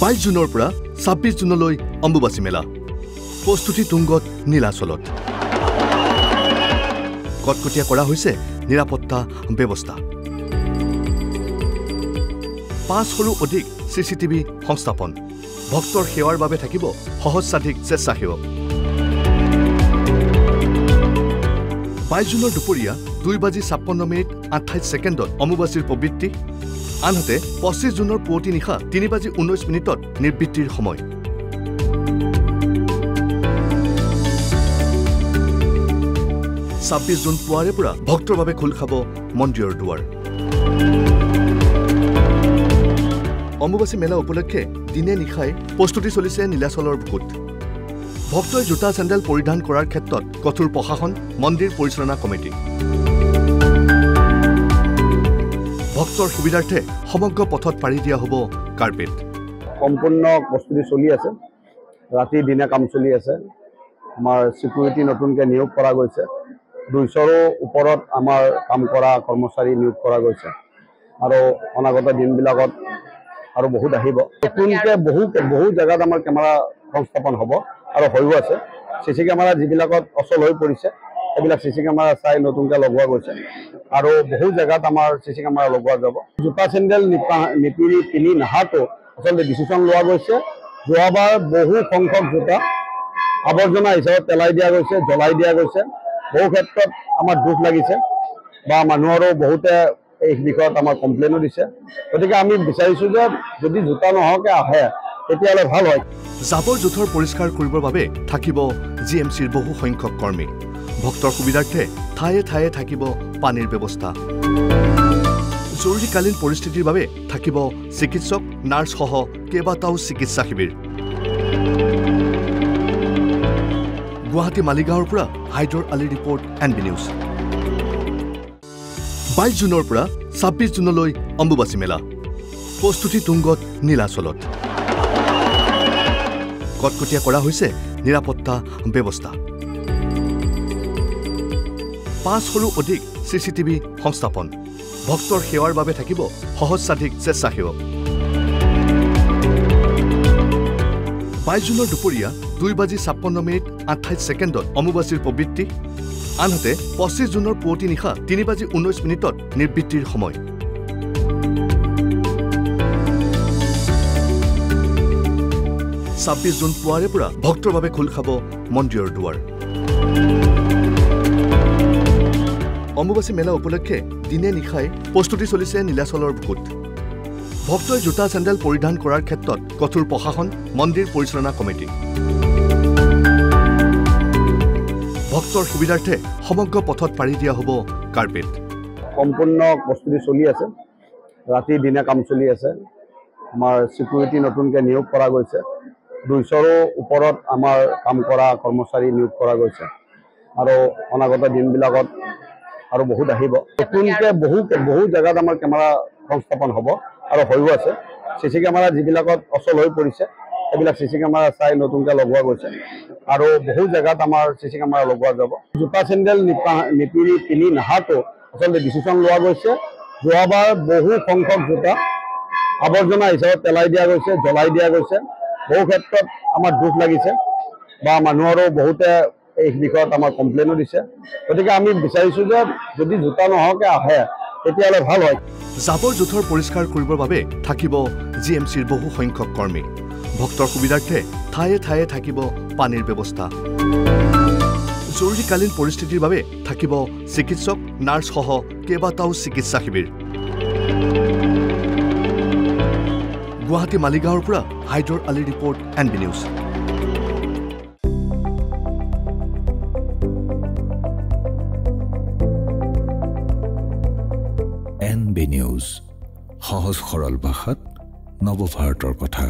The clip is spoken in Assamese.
22 জুনৰ পৰা 26 জুনলৈ অম্বুবাচী মেলা প্ৰস্তুতি তুংগত নীলাচলত কটকটীয়া কৰা হৈছে নিৰাপত্তা ব্যৱস্থা 500ৰো অধিক CCTV সংস্থাপন ভক্তৰ সেৱাৰ বাবে থাকিব সহস্ৰাধিক স্বেচ্ছাসেৱক 22 জুনৰ দুপৰীয়া 2:56:28 অম্বুবাচীৰ প্ৰবৃত্তি আনহাতে 25 জুনৰ পুৱতি নিশা 3:19 নিৰ্বৃত্তিৰ সময় 26 জুন পুৱাৰে পৰা ভক্তৰ বাবে খোল খাব মন্দিৰৰ দুৱাৰ অম্বুবাচী মেলা উপলক্ষে দিনে নিশাই প্ৰস্তুতি চলিছে নীলাচলৰ বুকুত ভক্তই জোতা চেণ্ডেল পৰিধান কৰাৰ ক্ষেত্ৰত কঠোৰ প্ৰশাসন মন্দিৰ পৰিচালনা কমিটি ভক্তৰ সুবিধাৰ্থে সমগ্ৰ পথত পাৰি দিয়া হ'ব কাৰ্পেট সম্পূৰ্ণ প্ৰস্তুতি চলি আছে ৰাতি দিনে কাম চলি আছে আমাৰ সিকিউৰিটি নতুনকৈ নিয়োগ কৰা গৈছে 200ৰো ওপৰত আমাৰ কাম কৰা কৰ্মচাৰী নিয়োগ কৰা গৈছে আৰু অনাগত দিনবিলাকত আৰু বহুত আহিব নতুনকৈ বহু জায়গাত আমাৰ কেমেৰা সংস্থাপন হ'ব আৰু হৈও আছে চিচি কেমেৰা যিবিলাকত অচল হৈ পৰিছে এইবিলাক চিচি কেমেৰা চাই নতুনকৈ লগোৱা গৈছে আৰু বহু জায়গাত আমাৰ চিচি কেমেৰা লগোৱা যাব জোতা চেণ্ডেল পিন্ধি নাহাটো আচলতে ডিচিশ্যন লোৱা গৈছে যোৱাবাৰ বহু সংখ্যক জোতা আৱৰ্জনা হিচাপত পেলাই দিয়া গৈছে জ্বলাই দিয়া গৈছে বহু ক্ষেত্ৰত আমাৰ দুখ লাগিছে বা মানুহৰো বহুতে এই বিষয়ত আমাৰ কমপ্লেইনো দিছে গতিকে আমি বিচাৰিছোঁ যে যদি জোতা নহওঁকে আহে তেতিয়াহ'লে ভাল হয় জাবৰ জোথৰ পৰিষ্কাৰ কৰিবৰ বাবে থাকিব GMCৰ বহু সংখ্যক কৰ্মী ভক্তৰ সুবিধাৰ্থে ঠায়ে ঠায়ে থাকিব পানীৰ ব্যৱস্থা জৰুৰীকালীন পৰিস্থিতিৰ বাবে থাকিব চিকিৎসক নাৰ্ছসহ কেইবাটাও চিকিৎসা শিবিৰ গুৱাহাটী মালিগাঁৱৰ পৰা Haidar Ali report NB news 22 জুনৰ পৰা 26 জুনলৈ অম্বুবাচী মেলা প্ৰস্তুতি তুংগত নীলাচলত কটকটীয়া কৰা হৈছে নিৰাপত্তা ব্যৱস্থা 500ৰো অধিক CCTV সংস্থাপন ভক্তৰ সেৱাৰ বাবে থাকিব সহস্ৰাধিক স্বেচ্ছাসেৱক 22 জুনৰ দুপৰীয়া 2:56:28 অম্বুবাচীৰ প্ৰবৃত্তি আনহাতে 25 জুনৰ পুৱতি নিশা 3:19 নিৰ্বৃত্তিৰ সময় 26 জুন পুৱাৰে পৰা ভক্তৰ বাবে খোল খাব মন্দিৰৰ দুৱাৰ অম্বুবাচী মেলা উপলক্ষে দিনে নিশাই প্ৰস্তুতি চলিছে নীলাচলৰ বুকুত ভক্তই জোতা চেণ্ডেল পৰিধান কৰাৰ ক্ষেত্ৰত কঠোৰ প্ৰশাসন মন্দিৰ পৰিচালনা কমিটি ভক্তৰ সুবিধাৰ্থে সমগ্ৰ পথত পাৰি দিয়া হ'ব কাৰ্পেট সম্পূৰ্ণ প্ৰস্তুতি চলি আছে ৰাতি দিনে কাম চলি আছে আমাৰ সিকিউৰিটি নতুনকৈ নিয়োগ কৰা গৈছে 200ৰো ওপৰত আমাৰ কাম কৰা কৰ্মচাৰী নিয়োগ কৰা গৈছে আৰু অনাগত দিনবিলাকত আৰু বহুত আহিব নতুনকৈ বহু জায়গাত আমাৰ কেমেৰা সংস্থাপন হ'ব আৰু হৈও আছে চিচি কেমেৰা যিবিলাকত অচল হৈ পৰিছে এইবিলাক চিচি কেমেৰা চাই নতুনকৈ লগোৱা গৈছে আৰু বহু জায়গাত আমাৰ চিচি কেমেৰা লগোৱা যাব জোতা চেণ্ডেল পিন্ধি নাহাটো আচলতে ডিচিশ্যন লোৱা গৈছে যোৱাবাৰ বহু সংখ্যক জোতা আৱৰ্জনা হিচাপত পেলাই দিয়া গৈছে জ্বলাই দিয়া গৈছে বহু ক্ষেত্ৰত আমাৰ দুখ লাগিছে বা মানুহৰো বহুতে এই বিষয়ত আমাৰ কমপ্লেইনো দিছে গতিকে আমি বিচাৰিছোঁ যে যদি জোতা নহওঁকে আহে তেতিয়াহ'লে ভাল হয় জাবৰ জোথৰ পৰিষ্কাৰ কৰিবৰ বাবে থাকিব GMCৰ বহু সংখ্যক কৰ্মী ভক্তৰ সুবিধাৰ্থে ঠায়ে ঠায়ে থাকিব পানীৰ ব্যৱস্থা জৰুৰীকালীন পৰিস্থিতিৰ বাবে থাকিব চিকিৎসক নাৰ্ছসহ কেইবাটাও চিকিৎসা শিবিৰ গুৱাহাটী মালিগাঁৱৰ পৰা Haidar Ali report NB news NB news সহজ সৰল ভাষাত নৱভাৰতৰ কথা